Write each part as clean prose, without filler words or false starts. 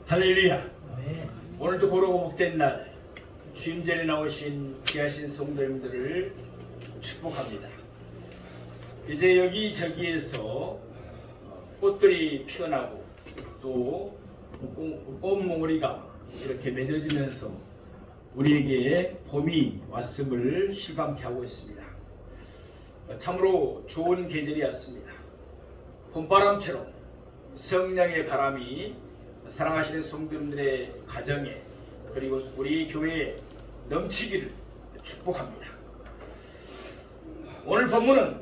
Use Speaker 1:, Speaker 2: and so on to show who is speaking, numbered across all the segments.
Speaker 1: 할렐루야. 오늘도 고르고 복된 날 주임전에 나오신 귀하신 성도님들을 축복합니다. 이제 여기저기에서 꽃들이 피어나고 또 꽃몽우리가 이렇게 맺어지면서 우리에게 봄이 왔음을 실감케 하고 있습니다. 참으로 좋은 계절이었습니다. 봄바람처럼 성령의 바람이 사랑하시는 성도님들의 가정에 그리고 우리 교회에 넘치기를 축복합니다. 오늘 본문은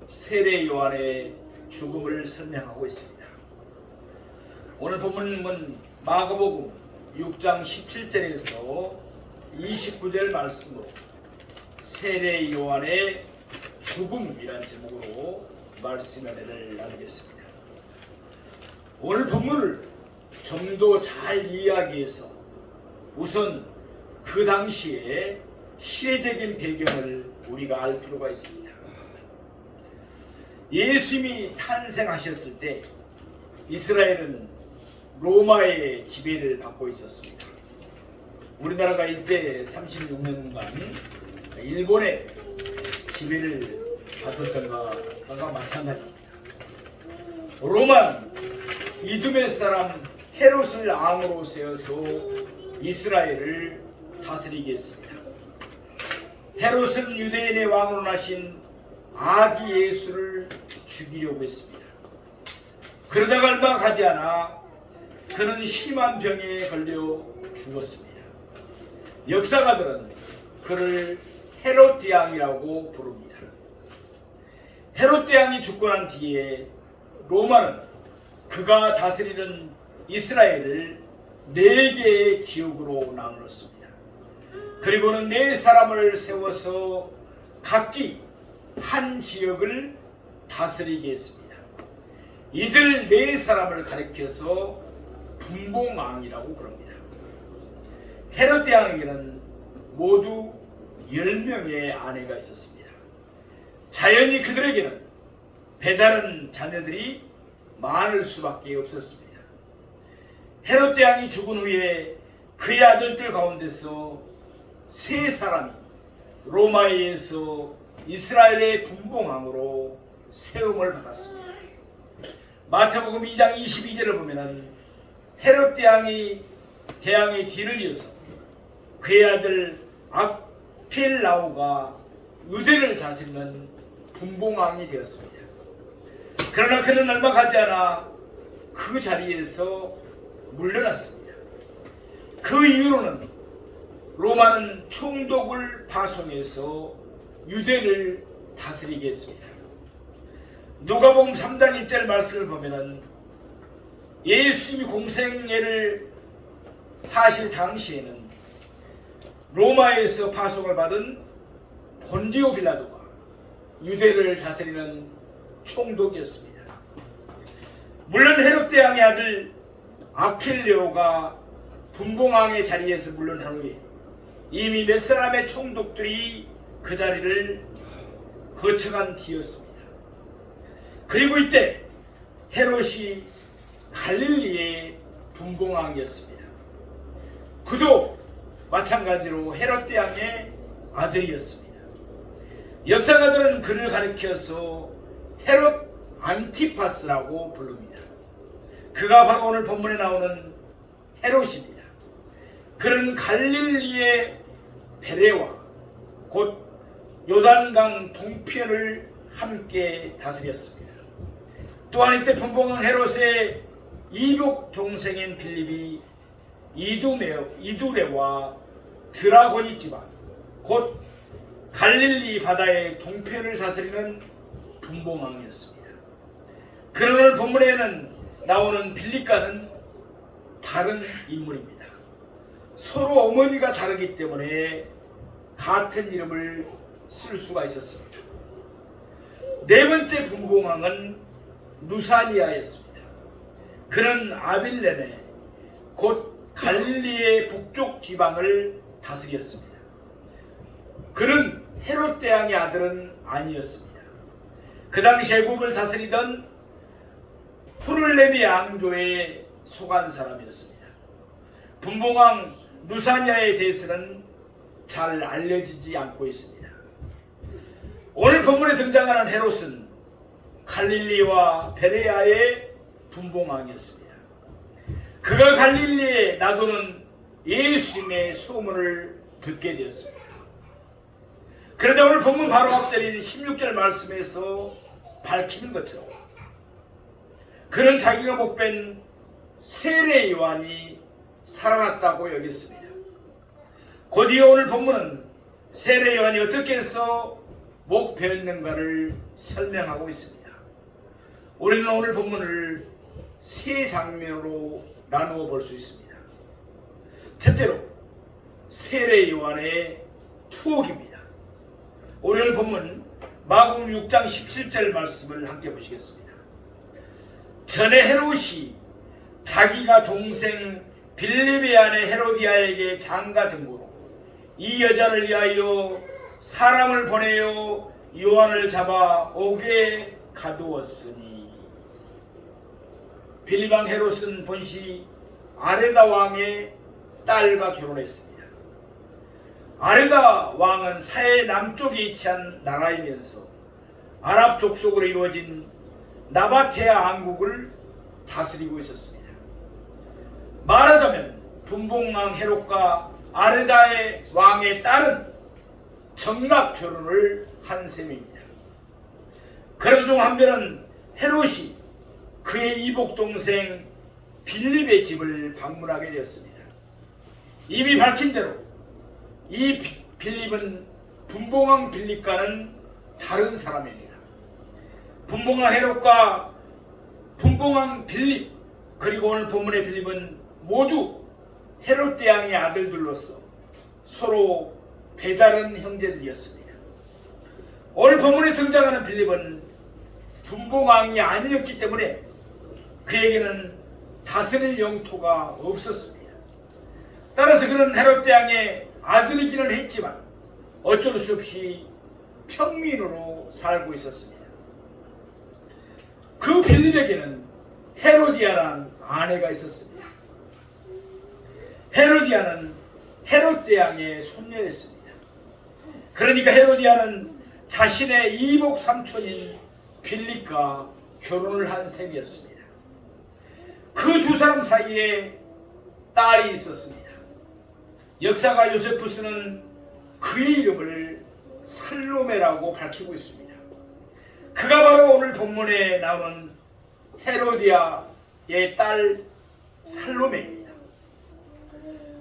Speaker 1: 세례 요한의 죽음을 설명하고 있습니다. 오늘 본문은 마가복음 6장 17절에서 29절 말씀으로 세례 요한의 죽음이라는 제목으로 말씀의 은혜를 나누겠습니다. 오늘 본문을 좀 더 잘 이해하기 위해서 우선 그 당시의 시대적인 배경을 우리가 알 필요가 있습니다. 예수님이 탄생하셨을 때 이스라엘은 로마의 지배를 받고 있었습니다. 우리나라가 이제 36년간 일본의 지배를 받았던 것과 마찬가지입니다. 로마는 이두메 사람 헤롯을 왕으로 세워서 이스라엘을 다스리게 했습니다. 헤롯은 유대인의 왕으로 나신 아기 예수를 죽이려고 했습니다. 그러다가 얼마 가지 않아 그는 심한 병에 걸려 죽었습니다. 역사가들은 그를 헤롯 대왕이라고 부릅니다. 헤롯 대왕이 죽고 난 뒤에 로마는 그가 다스리는 이스라엘을 4개의 지역으로 나누었습니다. 그리고는 4사람을 세워서 각기 한 지역을 다스리게 했습니다. 이들 4사람을 가리켜서 분봉왕이라고 부릅니다. 헤롯 대왕에게는 모두 10명의 아내가 있었습니다. 자연히 그들에게는 배다른 자녀들이 많을 수밖에 없었습니다. 헤롯 대왕이 죽은 후에 그의 아들들 가운데서 3사람이 로마에 의해서 이스라엘의 분봉왕으로 세움을 받았습니다. 마태복음 2장 22절을 보면은 헤롯 대왕이 대왕의 뒤를 이어서 그의 아들 아켈라오가 유대를 다스리는 분봉왕이 되었습니다. 그러나 그는 얼마 가지 않아 그 자리에서 물러났습니다. 그 이후로는 로마는 총독을 파송해서 유대를 다스리게 했습니다. 누가복음 3장 1절 말씀을 보면은 예수님이 공생애를 사실 당시에는 로마에서 파송을 받은 본디오 빌라도가 유대를 다스리는 총독이었습니다. 물론 헤롯 대왕의 아들 아켈레오가 분봉왕의 자리에서 물러난 후에 이미 몇 사람의 총독들이 그 자리를 거쳐간 뒤였습니다. 그리고 이때 헤롯이 갈릴리의 분봉왕이었습니다. 그도 마찬가지로 헤롯 대왕의 아들이었습니다. 역사가들은 그를 가리켜서 헤롯 안티파스라고 부릅니다. 그가 바로 오늘 본문에 나오는 헤롯입니다. 그는 갈릴리의 베레와 곧 요단강 동편을 함께 다스렸습니다. 또한 이때 분봉왕 헤롯의 이복 동생인 빌립이 이두레와 드라고니 지방 곧 갈릴리 바다의 동편을 다스리는 분봉왕이었습니다. 그러나 오늘 본문에는 나오는 빌립과는 다른 인물입니다. 서로 어머니가 다르기 때문에 같은 이름을 쓸 수가 있었습니다. 4번째 분봉왕은 루사니아였습니다. 그는 아빌레네 곧 갈릴리의 북쪽 지방을 다스렸습니다. 그는 헤롯 대왕의 아들은 아니었습니다. 그 당시 애국을 다스리던 푸를레미 왕조의 속한 사람이었습니다. 분봉왕 누사냐에 대해서는 잘 알려지지 않고 있습니다. 오늘 본문에 등장하는 헤롯은 갈릴리와 베레아의 분봉왕이었습니다. 그가 갈릴리에 나도는 예수님의 소문을 듣게 되었습니다. 그러자 오늘 본문 바로 앞절인 16절 말씀에서 밝히는 것처럼 그는 자기가 목벤 세례 요한이 살아났다고 여겼습니다. 곧이어 오늘 본문은 세례 요한이 어떻게 해서 목베었는가를 설명하고 있습니다. 우리는 오늘 본문을 세 장면으로 나누어 볼 수 있습니다. 첫째로 세례 요한의 투옥입니다. 오늘 본문 마가복음 6장 17절 말씀을 함께 보시겠습니다. 전에 헤롯이 자기가 동생 빌립의 아내 헤로디아에게 장가 등고로 이 여자를 위하여 사람을 보내어 요한을 잡아 옥에 가두었으니. 빌립 왕 헤롯은 본시 아레다 왕의 딸과 결혼했습니다. 아레다 왕은 사해 남쪽에 위치한 나라이면서 아랍 족속으로 이루어진 나바테아 왕국을 다스리고 있었습니다. 말하자면 분봉왕 헤롯과 아레다의 왕의 딸은 정락 결혼을 한 셈입니다. 그런 중 한편은 헤롯이 그의 이복 동생 빌립의 집을 방문하게 되었습니다. 이미 밝힌 대로 이 빌립은 분봉왕 빌립과는 다른 사람입니다. 분봉왕 헤롯과 분봉왕 빌립 그리고 오늘 본문의 빌립은 모두 헤롯 대왕의 아들들로서 서로 배다른 형제들이었습니다. 오늘 본문에 등장하는 빌립은 분봉왕이 아니었기 때문에 그에게는 다스릴 영토가 없었습니다. 따라서 그는 헤롯 대왕의 아들이기는 했지만 어쩔 수 없이 평민으로 살고 있었습니다. 그 빌립에게는 헤로디아라는 아내가 있었습니다. 헤로디아는 헤롯 대왕의 손녀였습니다. 그러니까 헤로디아는 자신의 이복 삼촌인 빌립과 결혼을 한 셈이었습니다. 그 두 사람 사이에 딸이 있었습니다. 역사가 요세푸스는 그의 이름을 살로메라고 밝히고 있습니다. 그가 바로 오늘 본문에 나오는 헤로디아의 딸 살로메입니다.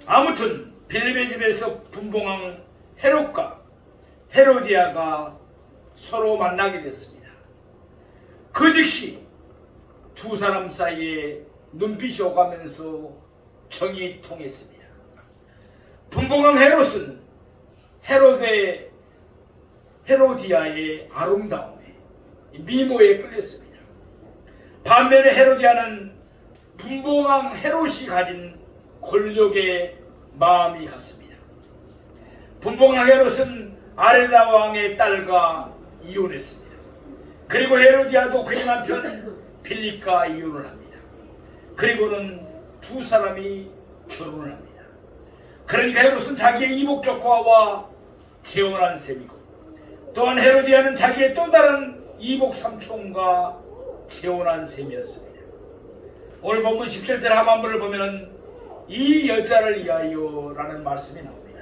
Speaker 1: 아무튼 빌립의 집에서 분봉왕 헤롯과 헤로디아가 서로 만나게 됐습니다. 그 즉시 두 사람 사이에 눈빛이 오가면서 정이 통했습니다. 분봉왕 헤롯은 헤로디아의 아름다움에 미모에 끌렸습니다. 반면에 헤로디아는 분봉왕 헤롯이 가진 권력의 마음이 같습니다. 분봉왕 헤롯은 아레다 왕의 딸과 이혼했습니다. 그리고 헤로디아도 그의 남편 빌립과 이혼을 합니다. 그리고는 두 사람이 결혼을 합니다. 그러니까 헤롯은 자기의 이복 조카와 재혼한 셈이고 또한 헤로디아는 자기의 또 다른 이복 삼촌과 재혼한 셈이었습니다. 오늘 본문 17절 하반부를 보면 이 여자를 위하여 라는 말씀이 나옵니다.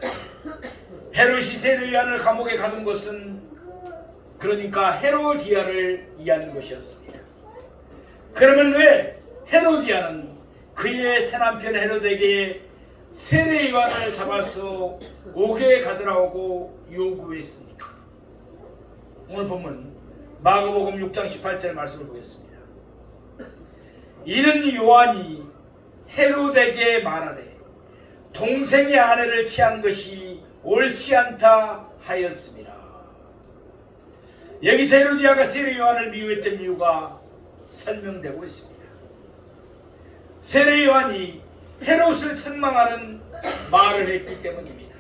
Speaker 1: 헤롯이 세례 요한을 감옥에 가둔 것은 그러니까 헤로디아를 위한 것이었습니다. 그러면 왜 헤로디아는 그의 새남편 헤롯에게 세례 요한을 잡아서 옥에 가두라고 요구했습니까? 오늘 본문 마가복음 6장 18절 말씀을 보겠습니다. 이는 요한이 헤롯에게 말하되 동생의 아내를 취한 것이 옳지 않다 하였습니다. 여기서 헤로디아가 세례 요한을 미워했던 이유가 설명되고 있습니다. 세례 요한이 헤롯을 책망하는 말을 했기 때문입니다.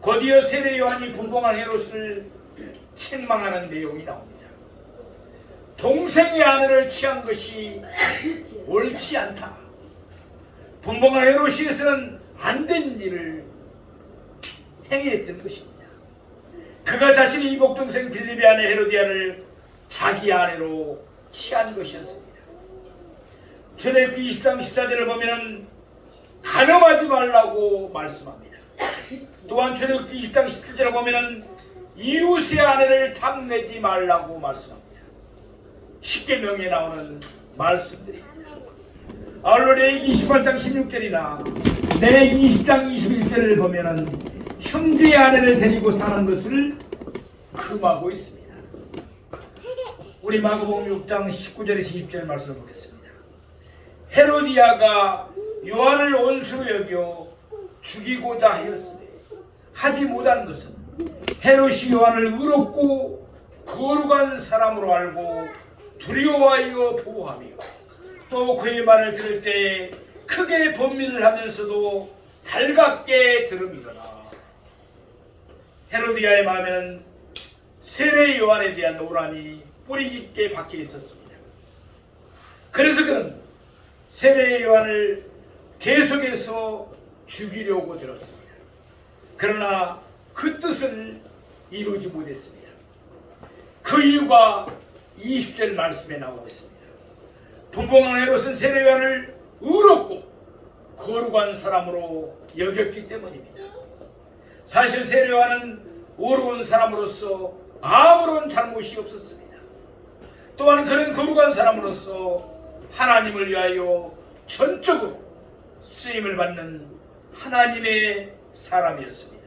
Speaker 1: 곧이어 세례 요한이 분봉한 헤롯을 책망하는 내용이 나옵니다. 동생의 아내를 취한 것이 옳지 않다. 분봉한 헤롯에서는 안 된 일을 행했던 것입니다. 그가 자신의 이복 동생 빌립의 아내 헤로디아를 자기 아내로 취한 것이었습니다. 출애굽기 20장 14절을 보면은 간음하지 말라고 말씀합니다. 또한 출애굽기 20장 17절을 보면은 이웃의 아내를 탐내지 말라고 말씀합니다. 십계명에 나오는 말씀들입니다. 아울러 레위기 28장 16절이나 레위기 20장 21절을 보면은 형제의 아내를 데리고 사는 것을 금하고 있습니다. 우리 마가복음 6장 19절에서 20절 말씀을 보겠습니다. 헤로디아가 요한을 원수로 여겨 죽이고자 하였으되 하지 못한 것은 헤롯이 요한을 의롭고 거룩한 사람으로 알고 두려워하여 보호하며 또 그의 말을 들을 때 크게 번민을 하면서도 달갑게 들음이더라. 헤로디아의 마음에는 세례 요한에 대한 오람이 뿌리 깊게 박혀 있었습니다. 그래서 그는 세례 요한을 계속해서 죽이려고 들었습니다. 그러나 그 뜻을 이루지 못했습니다. 그 이유가 20절 말씀에 나오고 있습니다. 분봉한 헤롯은 세례 요한을 의롭고 거룩한 사람으로 여겼기 때문입니다. 사실 세례 요한은 의로운 사람으로서 아무런 잘못이 없었습니다. 또한 그는 거룩한 사람으로서 하나님을 위하여 전적으로 쓰임을 받는 하나님의 사람이었습니다.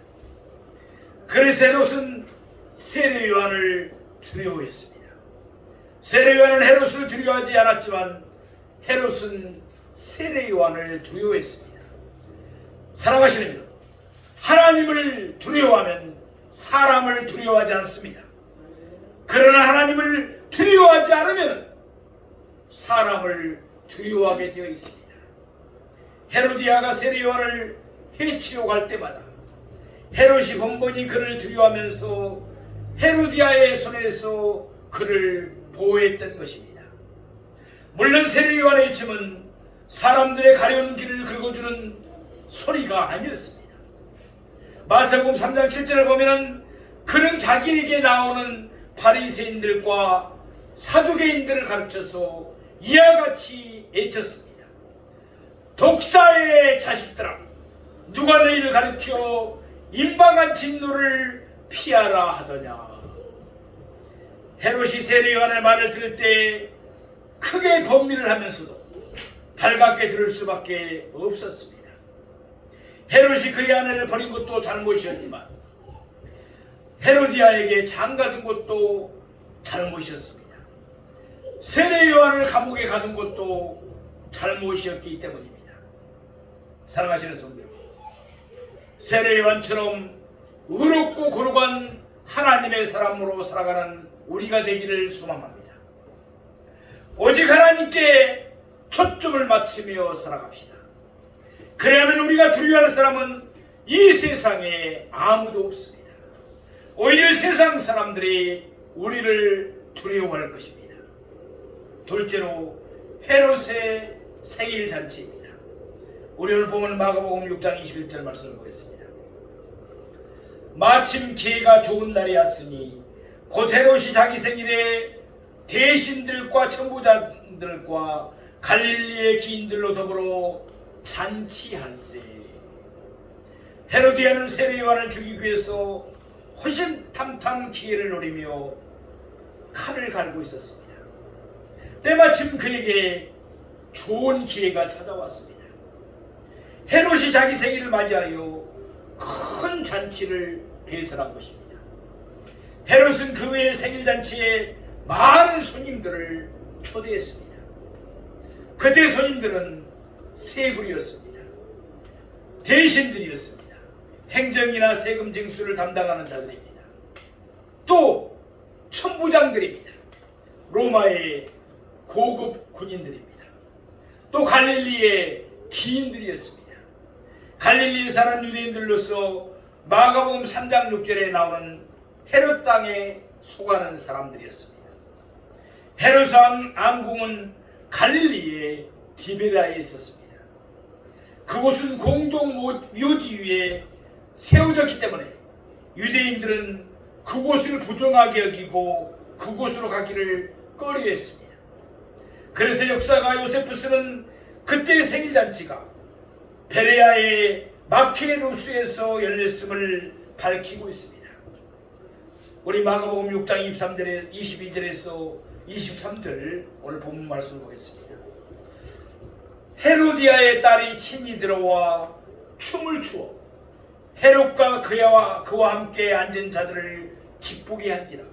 Speaker 1: 그래서 헤롯은 세례 요한을 두려워했습니다. 세례 요한은 헤롯을 두려워하지 않았지만 헤롯은 세례 요한을 두려워했습니다. 사랑하시는 여러분, 하나님을 두려워하면 사람을 두려워하지 않습니다. 그러나 하나님을 두려워하지 않으면 사람을 두려워하게 되어 있습니다. 헤로디아가 세례 요한을 해치려고 할 때마다 헤롯이 번번이 그를 두려워하면서 헤로디아의 손에서 그를 보호했던 것입니다. 물론 세례 요한의 춤은 사람들의 가려운 길을 긁어주는 소리가 아니었습니다. 마태복음 3장 7절을 보면 그는 자기에게 나오는 바리새인들과 사두개인들을 가르쳐서 이와 같이 애쳤습니다. 독사의 자식들아, 누가 너희를 가르쳐 임박한 진노를 피하라 하더냐. 헤롯이 세례 요한의 말을 들을 때 크게 번민을 하면서도 달갑게 들을 수밖에 없었습니다. 헤롯이 그의 아내를 버린 것도 잘못이었지만 헤로디아에게 장가든 것도 잘못이었습니다. 세례 요한을 감옥에 가둔 것도 잘못이었기 때문입니다. 사랑하시는 성도 여러분, 세례 요한처럼 의롭고 거룩한 하나님의 사람으로 살아가는 우리가 되기를 소망합니다. 오직 하나님께 초점을 맞추며 살아갑시다. 그래야만 우리가 두려워할 사람은 이 세상에 아무도 없습니다. 오히려 세상 사람들이 우리를 두려워할 것입니다. 둘째로 헤롯의 생일 잔치입니다. 우리 오늘 보면 마가복음 6장 21절 말씀을 보겠습니다. 마침 기회가 좋은 날이 왔으니 곧 헤롯이 자기 생일에 대신들과 천부장들과 갈릴리의 기인들로 더불어 잔치할세. 헤로디아는 세례 요한을 죽이기 위해서 호신탐탐 기회를 노리며 칼을 갈고 있었습니다. 때마침 그에게 좋은 기회가 찾아왔습니다. 헤롯이 자기 생일을 맞이하여 큰 잔치를 배설한 것입니다. 헤롯은 그의 생일 잔치에 많은 손님들을 초대했습니다. 그때 손님들은 세 부류였습니다. 대신들이었습니다. 행정이나 세금 징수를 담당하는 자들입니다. 또 천부장들입니다. 로마의 고급 군인들입니다. 또 갈릴리의 기인들이었습니다. 갈릴리에 사는 유대인들로서 마가복음 3장 6절에 나오는 헤롯 땅에 속하는 사람들이었습니다. 헤롯 왕궁은 갈릴리의 디베라에 있었습니다. 그곳은 공동 묘지 위에 세워졌기 때문에 유대인들은 그곳을 부정하게 여기고 그곳으로 가기를 꺼려했습니다. 그래서 역사가 요세푸스는 그때의 생일잔치가 베레아의 마케루스에서 열렸음을 밝히고 있습니다. 우리 마가복음 6장 22절에서 23절 오늘 본문 말씀을 보겠습니다. 헤로디아의 딸이 친히 들어와 춤을 추어 헤롯과 그와 함께 앉은 자들을 기쁘게 한지라.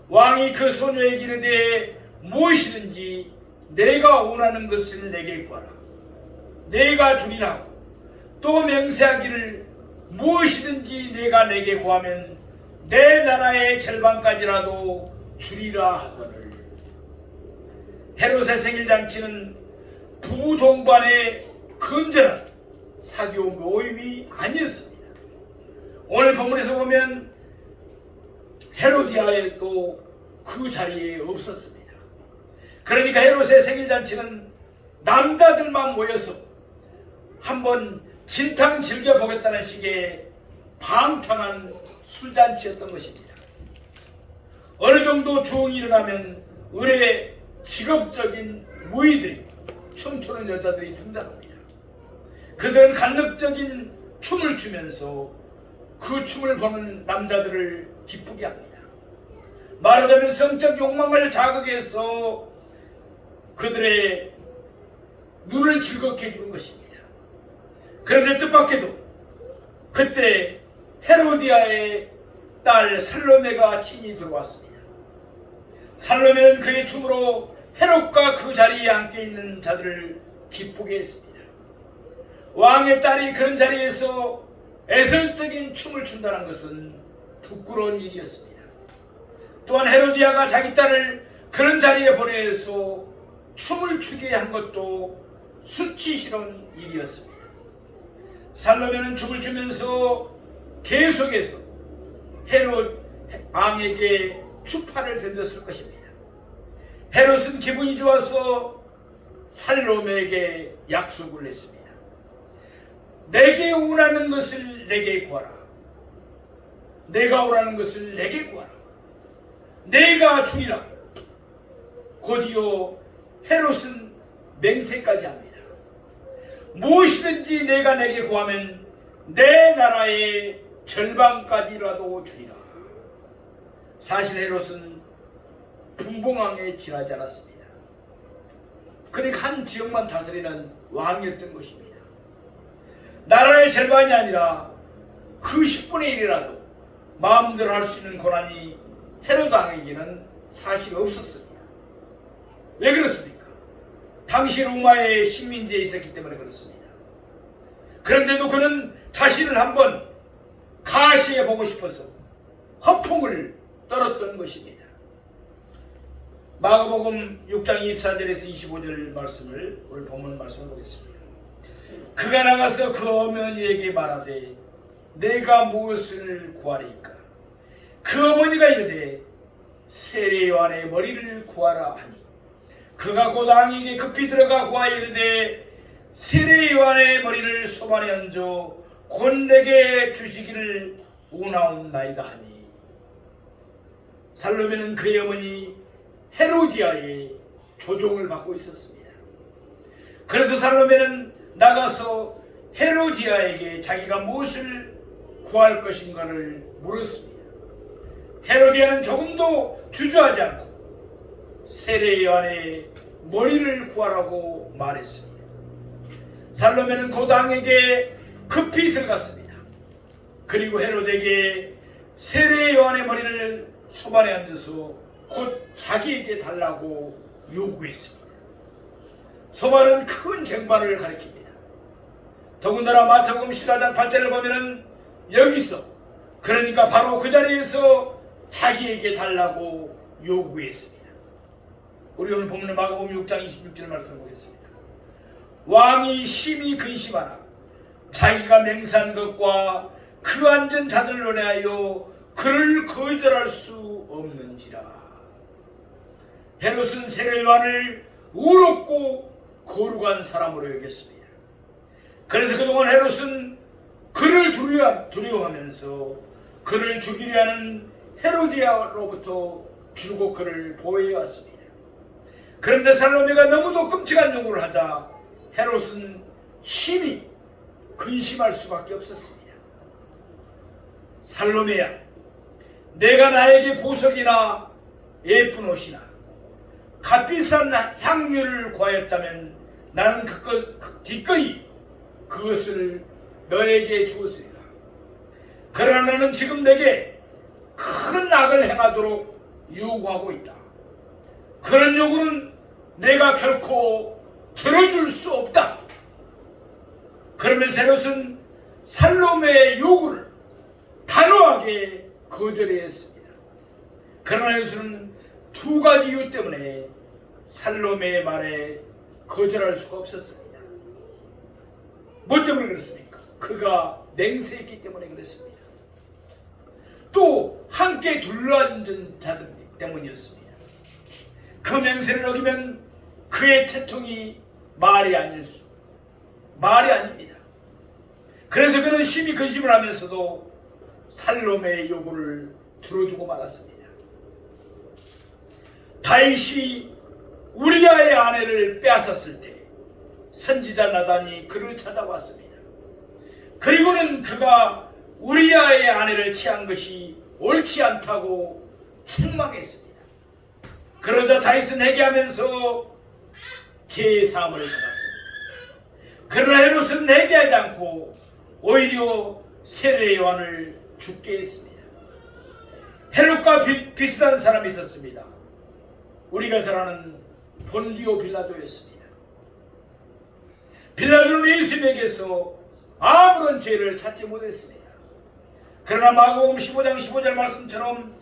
Speaker 1: 왕이 그 소녀에게 이르되 무엇이든지 내가 원하는 것을 내게 구하라. 내가 주리라 하고 또 맹세하기를 무엇이든지 내가 내게 구하면 내 나라의 절반까지라도 주리라 하거늘. 헤롯의 생일잔치는 부부 동반의 건전한 사교 모임이 아니었습니다. 오늘 본문에서 보면 헤로디아도 그 자리에 없었습니다. 그러니까 헤롯의 생일잔치는 남자들만 모여서 한번 진탕 즐겨보겠다는 식의 방탕한 술잔치였던 것입니다. 어느 정도 주흥이 일어나면 의뢰 직업적인 무의들이 춤추는 여자들이 등장합니다. 그들은 간헐적인 춤을 추면서 그 춤을 보는 남자들을 기쁘게 합니다. 말하자면 성적 욕망을 자극해서 그들의 눈을 즐겁게 해주는 것입니다. 그런데 뜻밖에도 그때 헤로디아의 딸 살로메가 친히 들어왔습니다. 살로메는 그의 춤으로 헤롯과 그 자리에 함께 있는 자들을 기쁘게 했습니다. 왕의 딸이 그런 자리에서 애설적인 춤을 춘다는 것은 부끄러운 일이었습니다. 또한 헤로디아가 자기 딸을 그런 자리에 보내서 춤을 추게 한 것도 수치스러운 일이었습니다. 살로메는 춤을 추면서 계속해서 헤롯 왕에게 추파를 던졌을 것입니다. 헤롯은 기분이 좋아서 살로메에게 약속을 했습니다. 내게 원하는 것을 내게 구하라. 내가 원하는 것을 내게 구하라. 내가 주리라. 곧이어 헤롯은 맹세까지 합니다. 무엇이든지 내가 내게 구하면 내 나라의 절반까지라도 주리라. 사실 헤롯은 분봉왕에 지나지 않았습니다. 그러니까 한 지역만 다스리는 왕이었던 것입니다. 나라의 절반이 아니라 그 10분의 1이라도 마음대로 할 수 있는 권한이 헤롯 왕에게는 사실 없었습니다. 왜 그렇습니까? 당시 로마의 식민지에 있었기 때문에 그렇습니다. 그런데도 그는 자신을 한번 가시해 보고 싶어서 허풍을 떨었던 것입니다. 마가복음 6장 24절에서 25절 말씀을 오늘 본문 말씀을 보겠습니다. 그가 나가서 그 어머니에게 말하되 내가 무엇을 구하리까? 그 어머니가 이르되 세례 요한의 머리를 구하라 하니 그가 곧 왕에게 급히 들어가 구하여 이르되 세례 요한의 머리를 소반에 얹어 곧 내게 주시기를 원하옵나이다 하니 살로메는 그의 어머니 헤로디아의 조종을 받고 있었습니다. 그래서 살로메는 나가서 헤로디아에게 자기가 무엇을 구할 것인가를 물었습니다. 헤로디아는 조금도 주저하지 않고 세례 요한의 머리를 구하라고 말했습니다. 살로메는 곧 왕에게 급히 들어갔습니다. 그리고 헤롯에게 세례 요한의 머리를 소반에 앉아서 곧 자기에게 달라고 요구했습니다. 소반은 큰 쟁반을 가리킵니다. 더군다나 마태복음 14장 8절을 보면은 여기서 그러니까 바로 그 자리에서 자기에게 달라고 요구했습니다. 우리 오늘 본문 마가복음 6장 26절 말씀을 보겠습니다. 왕이 심히 근심하나 자기가 맹세한 것과 그 앉은 자들로 인하여 그를 거절할 수 없는지라. 헤롯은 세례 요한을 의롭고 거룩한 사람으로 여겼습니다. 그래서 그동안 헤롯은 그를 두려워하면서 그를 죽이려 하는 헤로디아로부터 줄곧 그를 보호해왔습니다. 그런데 살로메가 너무도 끔찍한 요구를 하자 헤롯은 심히 근심할 수밖에 없었습니다. 살로메야, 내가 나에게 보석이나 예쁜 옷이나 값비싼 향유를 구하였다면 나는 기꺼이 그것을 너에게 주었으리라. 그러나 너는 지금 내게 큰 악을 행하도록 요구하고 있다. 그런 요구는 내가 결코 들어줄 수 없다. 그러면서 헤롯은 살로메의 요구를 단호하게 거절했습니다. 그러나 예수는 두 가지 이유 때문에 살로메의 말에 거절할 수가 없었습니다. 뭐 때문에 그렇습니까? 그가 맹세했기 때문에 그렇습니다. 또 함께 둘러앉은 자들 때문이었습니다. 그 맹세를 어기면 그의 태통이 말이 아닙니다. 그래서 그는 심히 근심을 하면서도 살로메의 요구를 들어주고 말았습니다. 다윗이 우리아의 아내를 빼앗았을 때 선지자 나단이 그를 찾아왔습니다. 그리고는 그가 우리아의 아내를 취한 것이 옳지 않다고 책망했습니다. 그러자 다윗은 회개하면서 제사함을 받았습니다. 그러나 헤롯은 회개하지 않고 오히려 세례 요한을 죽게 했습니다. 헤롯과 비슷한 사람이 있었습니다. 우리가 잘 아는 본디오 빌라도였습니다. 빌라도는 예수님에게서 아무런 죄를 찾지 못했습니다. 그러나 마가복음 15장 15절 말씀처럼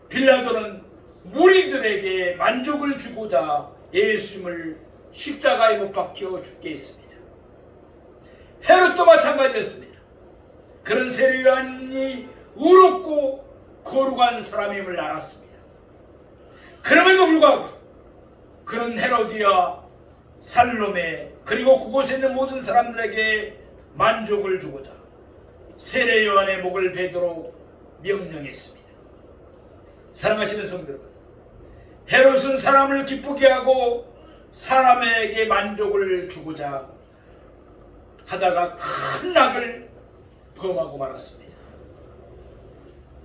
Speaker 1: 빌라도는 무리들에게 만족을 주고자 예수님을 십자가에 못 박혀 죽게 했습니다. 헤롯도 마찬가지였습니다. 그런 세례 요한이 의롭고 거룩한 사람임을 알았습니다. 그럼에도 불구하고 그는 헤로디아, 살로메 그리고 그곳에 있는 모든 사람들에게 만족을 주고자 세례 요한의 목을 베도록 명령했습니다. 사랑하시는 성도 여러분, 헤롯은 사람을 기쁘게 하고 사람에게 만족을 주고자 하다가 큰 악을 범하고 말았습니다.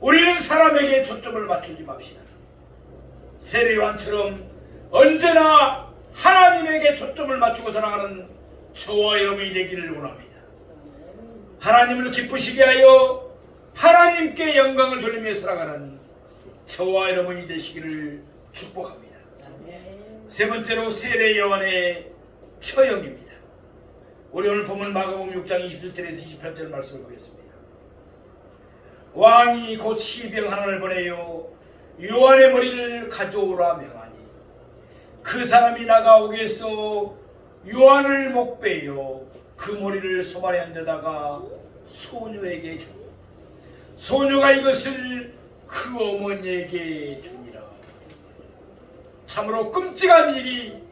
Speaker 1: 우리는 사람에게 초점을 맞추지 맙시다. 세례 요한처럼 언제나 하나님에게 초점을 맞추고 살아가는 저와 여러분이 되기를 원합니다. 하나님을 기쁘시게 하여 하나님께 영광을 돌리며 살아가는 저와 여러분이 되시기를 축복합니다. 세 번째로 세례 요한의 처형입니다. 우리 오늘 본문 마가복음 6장 27절에서 28절 말씀을 보겠습니다. 왕이 곧 시병 하나를 보내요 요한의 머리를 가져오라 명하니 그 사람이 나가오게서 요한을 목베어 그 머리를 소만에 앉아다가 소녀에게 주고 소녀가 이것을 그 어머니에게 주니라. 참으로 끔찍한 일이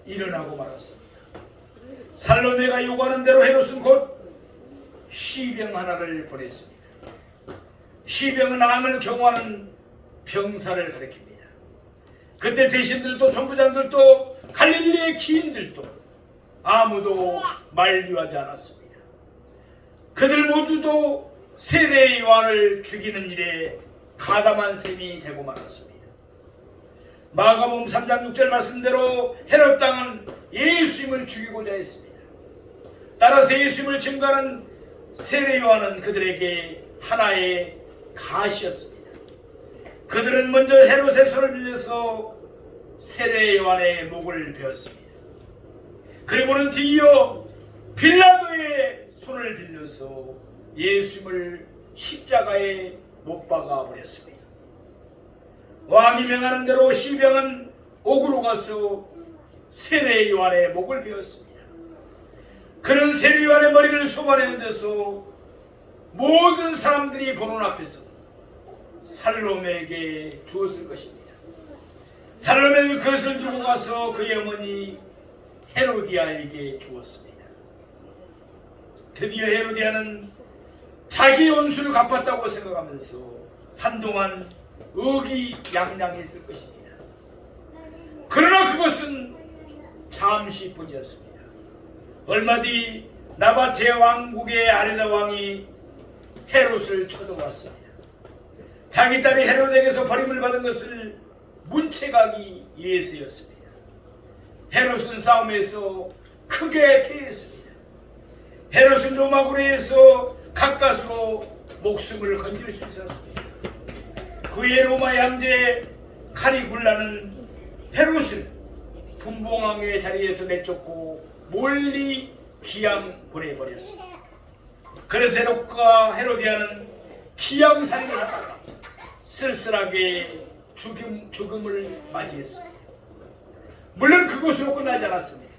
Speaker 1: 일어나고 말았습니다. 살로메가 요구하는 대로 헤롯은 곧 시병 하나를 보냈습니다. 시병은 암을 경호하는 병사를 가리킵니다. 그때 대신들도 총부장들도 갈릴리의 기인들도 아무도 만류하지 않았습니다. 그들 모두도 세례 요한을 죽이는 일에 가담한 셈이 되고 말았습니다. 마가복음 3장 6절 말씀대로 헤롯 당은 예수님을 죽이고자 했습니다. 따라서 예수님을 증거하는 세례 요한은 그들에게 하나의 가시였습니다. 그들은 먼저 헤롯의 손을 빌려서 세례 요한의 목을 베었습니다. 그리고는 뒤이어 빌라도의 손을 빌려서 예수님을 십자가에 못 박아 버렸습니다. 왕이 명하는 대로 시병은 옥으로 가서 세례 요한의 목을 베었습니다. 그는 세례 요한의 머리를 소만에 얹어서 모든 사람들이 보는 앞에서 살로메에게 주었을 것입니다. 살로메는 그것을 들고 가서 그의 어머니 헤로디아에게 주었습니다. 드디어 헤로디아는 자기 원수를 갚았다고 생각하면서 한동안 의기양양했을 것입니다. 그러나 그것은 잠시뿐이었습니다. 얼마 뒤 나바테 왕국의 아레다 왕이 헤롯을 쳐들어왔습니다. 자기 딸이 헤롯에게서 버림을 받은 것을 문책하기 위해서였습니다. 헤롯은 싸움에서 크게 패했습니다. 헤롯은 로마군에서 가까스로 목숨을 건질 수 있었습니다. 그의 로마 양제 카리굴라는 헤롯을 분봉왕의 자리에서 내쫓고 멀리 귀양 보내버렸습니다. 그래서 헤롯과 헤로디아는 기양살이를 하다가 쓸쓸하게 죽음을 맞이했습니다. 물론 그것으로 끝나지 않았습니다.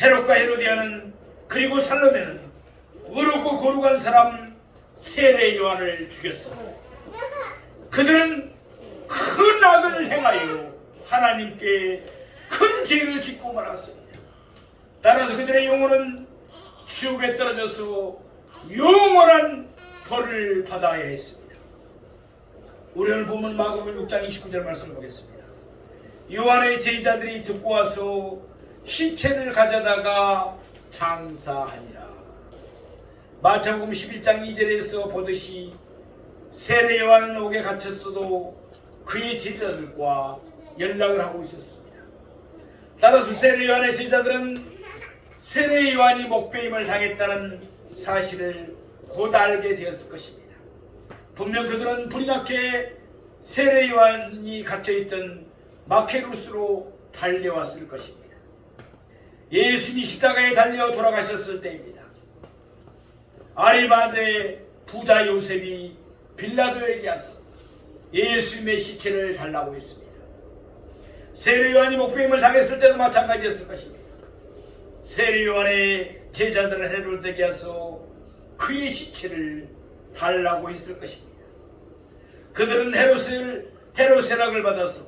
Speaker 1: 헤롯과 헤로디아는 그리고 살로메는 의롭고 거룩한 사람 세례 요한을 죽였습니다. 그들은 큰 악을 행하여 하나님께 큰 죄를 짓고 말았습니다. 따라서 그들의 영혼은 지옥에 떨어져서 영원한 벌을 받아야 했습니다. 우리 오늘 본문 마가복음 6장 29절 말씀을 보겠습니다. 요한의 제자들이 듣고 와서 시체를 가져다가 장사하니라. 마태복음 11장 2절에서 보듯이 세례 요한은 옥에 갇혔어도 그의 제자들과 연락을 하고 있었습니다. 따라서 세례 요한의 제자들은 세례 요한이 목배임을 당했다는 사실을 곧 알게 되었을 것입니다. 분명 그들은 불이 나게 세례 요한이 갇혀있던 마케루스로 달려왔을 것입니다. 예수님이 십자가에 달려 돌아가셨을 때입니다. 아리마대 부자 요셉이 빌라도에게 와서 예수님의 시체를 달라고 했습니다. 세례 요한이 목배임을 당했을 때도 마찬가지였을 것입니다. 세례 요한의 제자들은 헤롯에게 와서 그의 시체를 달라고 했을 것입니다. 그들은 헤롯세락을 받아서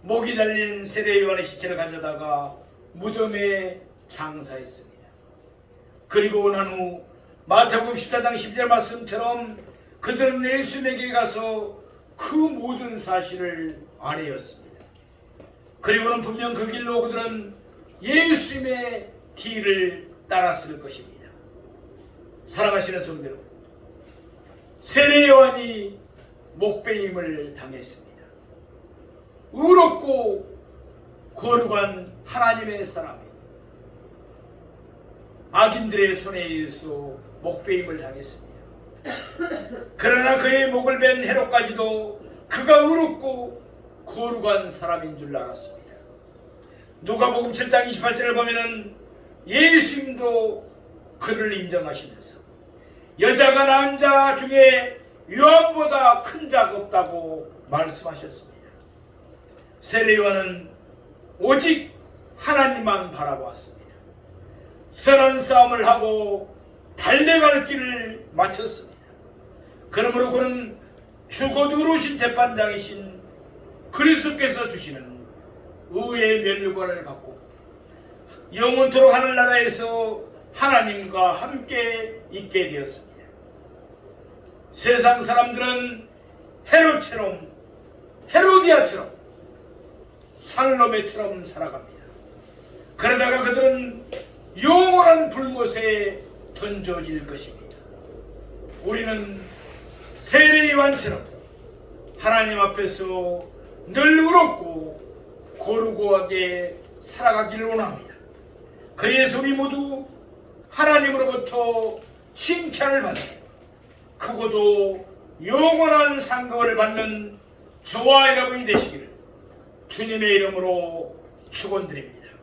Speaker 1: 목이 잘린 세례 요한의 시체를 가져다가 무덤에 장사했습니다. 그리고 난 후 마태복음 14장 10절 말씀처럼 그들은 예수님에게 가서 그 모든 사실을 아뢰었습니다. 그리고는 분명 그 길로 그들은 예수님의 뒤를 따랐을 것입니다. 사랑하시는 성도 여러분, 세례 요한이 목배임을 당했습니다. 의롭고 거룩한 하나님의 사람이 악인들의 손에 의해서 목배임을 당했습니다. 그러나 그의 목을 벤 헤롯까지도 그가 의롭고 거룩한 사람인 줄 알았습니다. 누가복음 7장 28절을 보면은 예수님도 그를 인정하시면서 여자가 낳은 자 중에 요한보다 큰 자가 없다고 말씀하셨습니다. 세례 요한은 오직 하나님만 바라보았습니다. 선한 싸움을 하고 달려갈 길을 마쳤습니다. 그러므로 그는 죽어도 의로우신 재판장이신 그리스도께서 주시는 의의 면류관을 받고 영원토록 하늘나라에서 하나님과 함께 있게 되었습니다. 세상 사람들은 헤롯처럼, 헤로디아처럼, 살로메처럼 살아갑니다. 그러다가 그들은 영원한 불못에 던져질 것입니다. 우리는 세례 요한처럼 하나님 앞에서 늘 의롭고 거룩하게 살아가기를 원합니다. 그래서 우리 모두 하나님으로부터 칭찬을 받는 크고도 영원한 상급을 받는 저와 여러분이 되시기를 주님의 이름으로 축원드립니다.